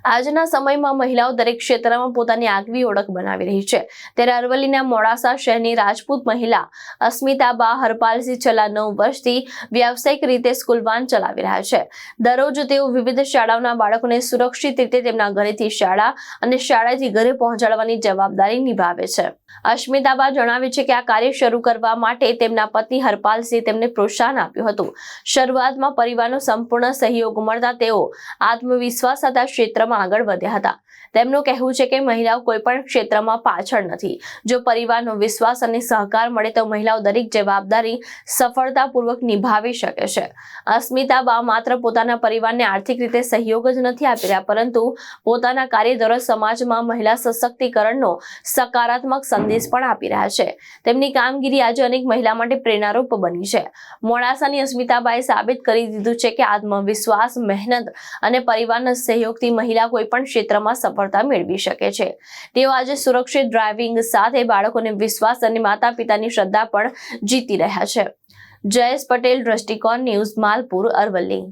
આજના સમયમાં મહિલાઓ દરેક ક્ષેત્રમાં પોતાની આગવી ઓળખ બનાવી રહી છે ત્યારે અરવલ્લીના મોડાસા શહેરની રાજપૂત મહિલા અસ્મિતાબા હરપાલસિંહ છેલ્લા 9 વર્ષથી વ્યાવસાયિક રીતે સ્કૂલ વાન ચલાવી રહ્યા છે। દરરોજ તેઓ વિવિધ શાળાઓના બાળકોને સુરક્ષિત રીતે તેમના ઘરેથી શાળા અને શાળાથી ઘરે પહોંચાડવાની જવાબદારી નિભાવે છે। અસ્મિતાબા જણાવે છે કે આ કાર્ય શરૂ કરવા માટે તેમના પતિ હરપાલસિંહ તેમને પ્રોત્સાહન આપ્યું હતું। શરૂઆતમાં પરિવારનો સંપૂર્ણ સહયોગ મળતા તેઓ આત્મવિશ્વાસ સાથે ક્ષેત્રમાં આગળ વધ્યા હતા। તેમનું કહેવું છે કે મહિલાઓ કોઈ પણ ક્ષેત્રમાં પાછળ નથી। જો પરિવારનો વિશ્વાસ અને સહકાર મળે તો મહિલાઓ દરેક જવાબદારી સફળતાપૂર્વક નિભાવી શકે છે। અસ્મિતાબા માત્ર પોતાના પરિવારને આર્થિક રીતે સહયોગ જ નથી આપી રહ્યા પરંતુ પોતાના કાર્ય દ્વારા સમાજમાં મહિલા સશક્તિકરણનો સકારાત્મક સંદેશ પણ આપી રહ્યા છે। તેમની કામગીરી આજે અનેક મહિલા માટે પ્રેરણારૂપ બની છે। મોડાસાની અસ્મિતાબાએ સાબિત કરી દીધું છે કે આત્મવિશ્વાસ, મહેનત અને પરિવારના સહયોગથી મહિલા કોઈ પણ ક્ષેત્રમાં સફળતા મેળવી શકે છે। તેઓ આજે સુરક્ષિત ડ્રાઇવિંગ સાથે બાળકોને વિશ્વાસ અને માતા-પિતાની શ્રદ્ધા પણ જીતી રહ્યા છે। જયેશ પટેલ, દ્રષ્ટિકોણ ન્યૂઝ, માલપુર, અરવલ્લી।